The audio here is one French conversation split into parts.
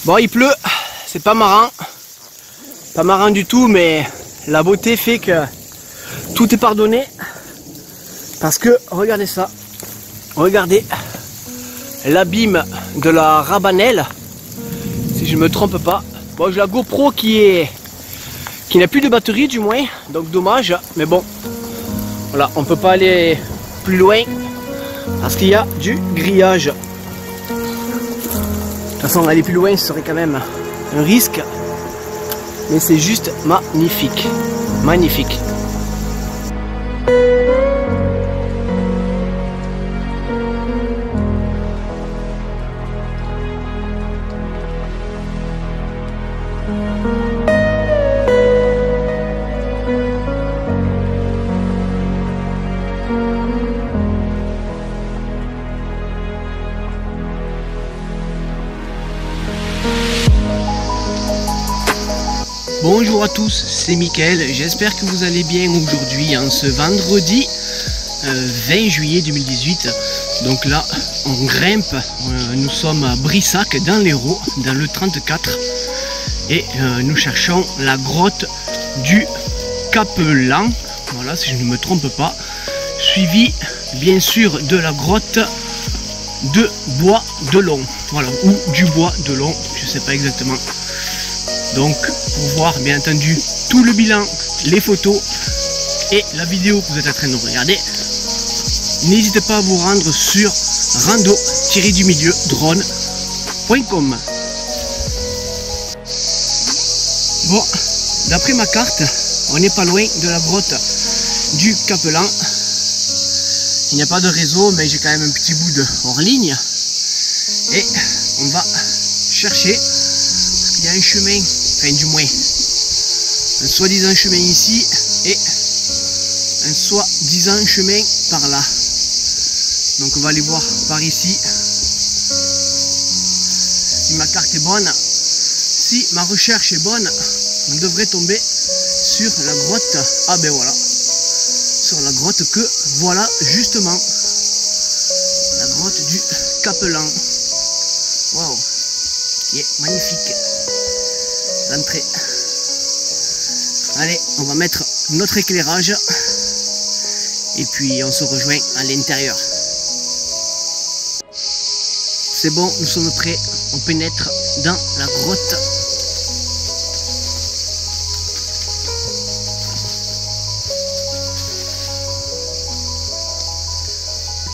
Bon, il pleut, c'est pas marrant. Pas marrant du tout, mais la beauté fait que tout est pardonné. Parce que, regardez ça. Regardez l'abîme de la rabanelle. Si je me trompe pas. Bon, j'ai la GoPro qui n'a plus de batterie du moins. Donc dommage. Mais bon. Voilà, on peut pas aller plus loin. Parce qu'il y a du grillage. De toute façon, aller plus loin, ce serait quand même un risque. Mais c'est juste magnifique. Magnifique. Bonjour à tous, c'est Mickaël, j'espère que vous allez bien aujourd'hui en ce vendredi 20 juillet 2018. Donc là on grimpe, nous sommes à Brissac dans l'Hérault, dans le 34 et nous cherchons la grotte du Capelan, voilà si je ne me trompe pas, suivi bien sûr de la grotte de Bois de Long, voilà, ou du Bois de Long, je ne sais pas exactement. Donc pour voir bien entendu tout le bilan, les photos et la vidéo que vous êtes en train de regarder, n'hésitez pas à vous rendre sur rando-drone.com. Bon, d'après ma carte, on n'est pas loin de la grotte du Capelan. Il n'y a pas de réseau, mais j'ai quand même un petit bout de hors ligne. Et on va chercher. Il y a un chemin, enfin du moins un soi-disant chemin ici et un soi-disant chemin par là. Donc on va aller voir par ici si ma carte est bonne. Si ma recherche est bonne, on devrait tomber sur la grotte. Ah ben voilà, sur la grotte que voilà justement, la grotte du Capelan. Waouh, qui est magnifique. L'entrée. Allez, on va mettre notre éclairage et puis on se rejoint à l'intérieur. C'est bon, nous sommes prêts, on pénètre dans la grotte.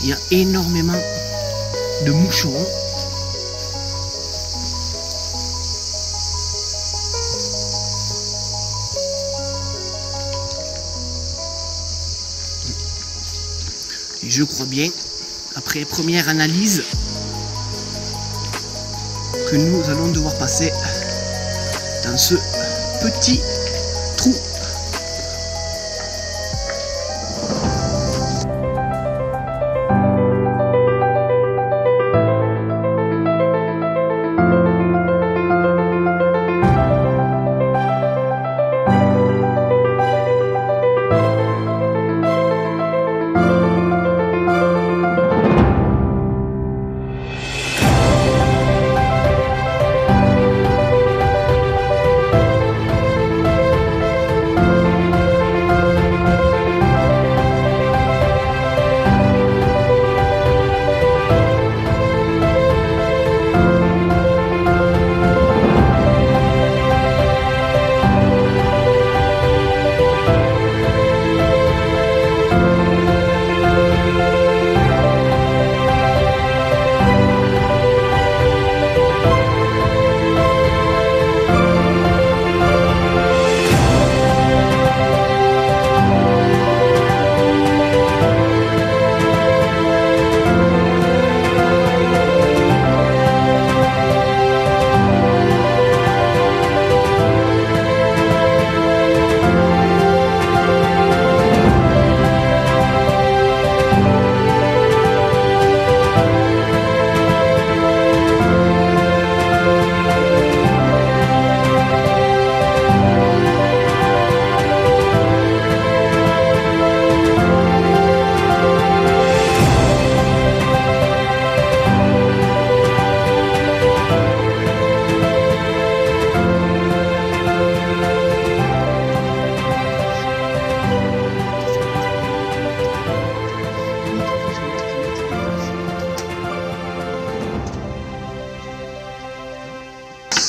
Il y a énormément de moucherons. Je crois bien, après première analyse, que nous allons devoir passer dans ce petit trou.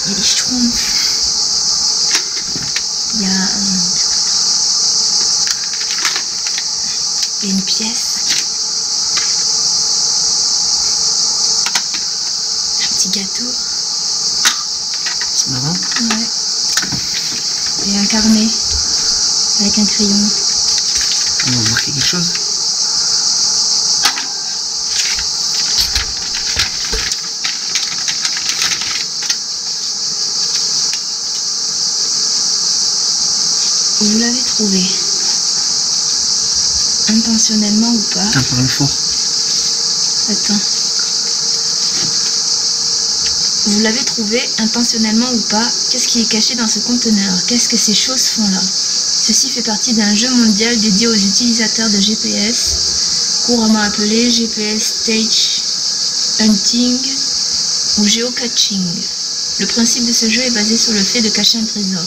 Il y a des schtroumpfs. Il y a une pièce. Un petit gâteau. C'est marrant. Ouais. Et un carnet avec un crayon. On va marquer quelque chose. Vous l'avez trouvé. Intentionnellement ou pas? Attends, parle fort. Attends. Vous l'avez trouvé, intentionnellement ou pas? Qu'est-ce qui est caché dans ce conteneur? Qu'est-ce que ces choses font là? Ceci fait partie d'un jeu mondial dédié aux utilisateurs de GPS, couramment appelé GPS Stage Hunting ou Geocaching. Le principe de ce jeu est basé sur le fait de cacher un trésor.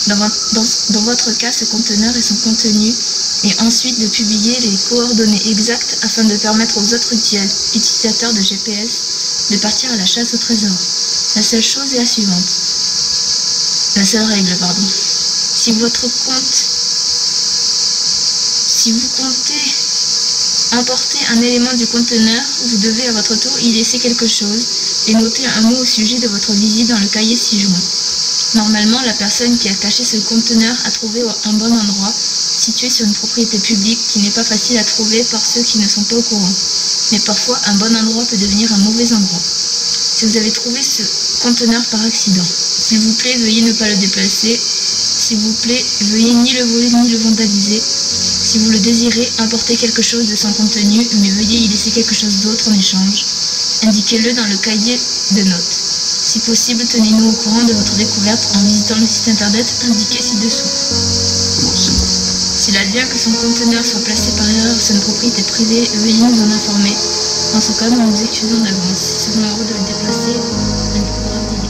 Dans votre cas, ce conteneur et son contenu, et ensuite de publier les coordonnées exactes afin de permettre aux autres utilisateurs de GPS de partir à la chasse au trésor. La seule chose est la suivante. La seule règle, pardon. Si vous comptez emporter un élément du conteneur, vous devez à votre tour y laisser quelque chose et noter un mot au sujet de votre visite dans le cahier ci-joint. Normalement, la personne qui a caché ce conteneur a trouvé un bon endroit, situé sur une propriété publique qui n'est pas facile à trouver par ceux qui ne sont pas au courant. Mais parfois, un bon endroit peut devenir un mauvais endroit. Si vous avez trouvé ce conteneur par accident, s'il vous plaît, veuillez ne pas le déplacer. S'il vous plaît, veuillez ni le voler ni le vandaliser. Si vous le désirez, importez quelque chose de son contenu, mais veuillez y laisser quelque chose d'autre en échange. Indiquez-le dans le cahier de notes. Si possible, tenez-nous au courant de votre découverte en visitant le site internet indiqué ci-dessous. S'il advient que son conteneur soit placé par erreur sur une propriété privée, veuillez nous en informer. Dans ce cas, nous nous excusons d'avance. Si nous avons le droit de le déplacer, un programme d'idée.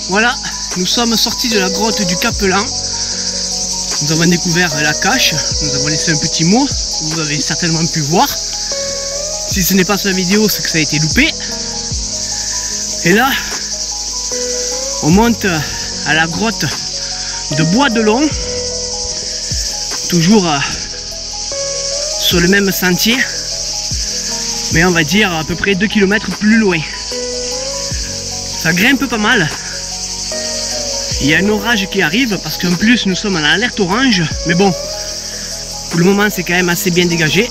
Voilà, nous sommes sortis de la grotte du Capelan. Nous avons découvert la cache. Nous avons laissé un petit mot. Vous avez certainement pu voir. Si ce n'est pas sur la vidéo, c'est que ça a été loupé. Et là, on monte à la grotte de Bois de Long. Toujours sur le même sentier. Mais on va dire à peu près 2 km plus loin. Ça grimpe pas mal. Il y a un orage qui arrive parce qu'en plus nous sommes en alerte orange. Mais bon, pour le moment c'est quand même assez bien dégagé.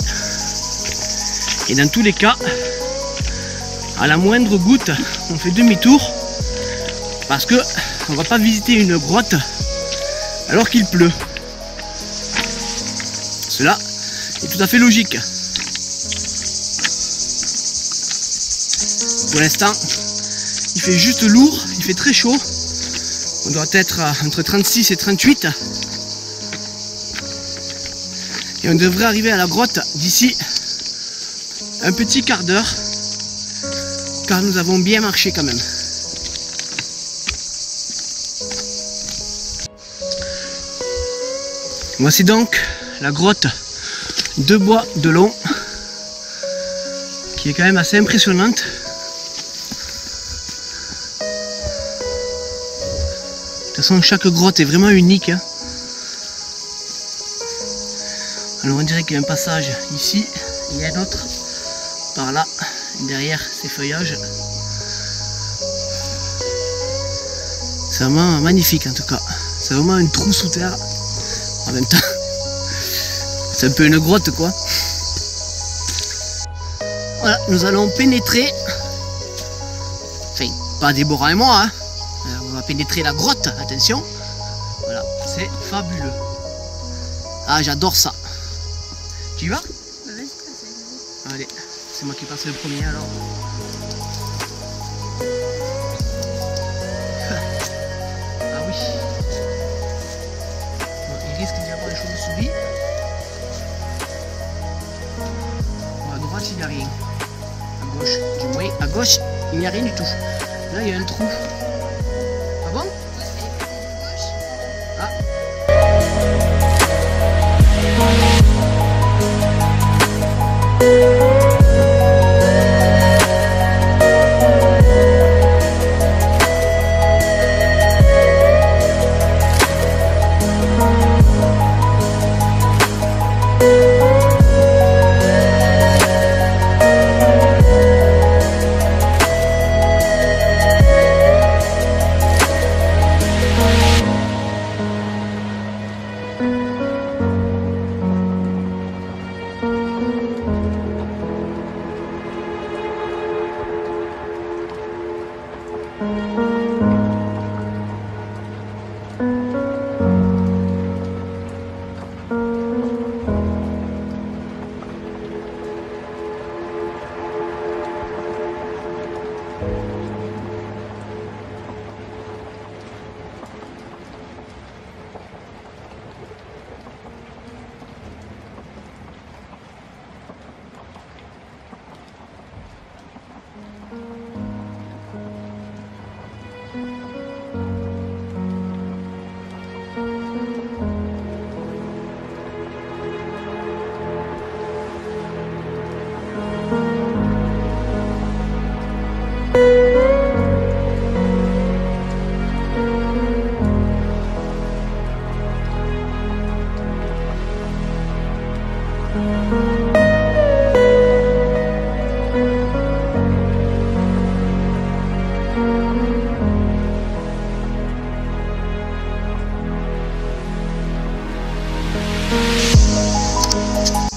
Et dans tous les cas, à la moindre goutte, on fait demi-tour. Parce que on ne va pas visiter une grotte alors qu'il pleut. Cela est tout à fait logique. Pour l'instant, il fait juste lourd, il fait très chaud. On doit être entre 36 et 38. Et on devrait arriver à la grotte d'ici un petit quart d'heure. Car nous avons bien marché quand même. Voici donc la grotte de Bois de Long. Qui est quand même assez impressionnante. De toute façon, chaque grotte est vraiment unique. Hein. Alors on dirait qu'il y a un passage ici, il y a un autre par là, derrière ces feuillages. C'est vraiment magnifique en tout cas. C'est vraiment un trou sous terre. En même temps, c'est un peu une grotte quoi. Voilà, nous allons pénétrer. Enfin, pas Déborah et moi, hein. On va pénétrer la grotte, attention. Voilà, c'est fabuleux. Ah, j'adore ça. Tu y vas? Allez, c'est moi qui passe le premier alors. Ah oui. Bon, il risque d'y avoir la chauve-souris. Bon, à droite, il n'y a rien. À gauche, du moins, à gauche, il n'y a rien du tout. Là, il y a un trou. Ah bon? Ah.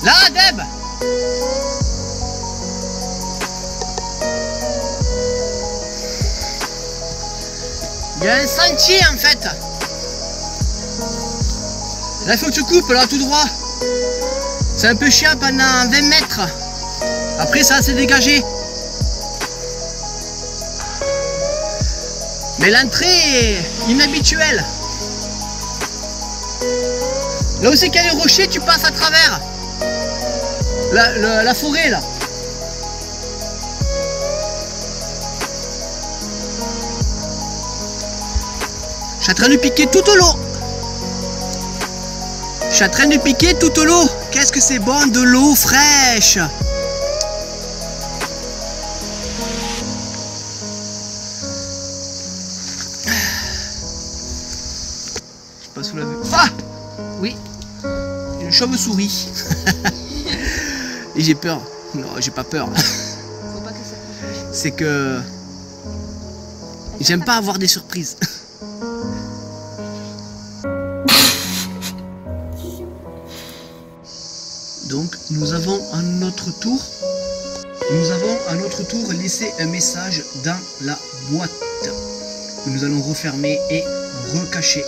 Là, Deb! Il y a un sentier en fait. Là, il faut que tu coupes là tout droit. C'est un peu chiant pendant 20 mètres. Après, ça va se dégager. Mais l'entrée est inhabituelle. Là aussi qu'il y a les rochers, tu passes à travers. La forêt là. Je suis en train de piquer tout au lot. Je suis en train de piquer tout au lot. Qu'est-ce que c'est bon de l'eau fraîche. Je sais pas si vous l'avez. Ah oui. Une chauve-souris. Et j'ai peur. Non, j'ai pas peur. Faut pas que ça coupe. C'est que j'aime pas avoir des surprises. Donc nous avons à notre tour laissé un message dans la boîte que nous allons refermer et recacher.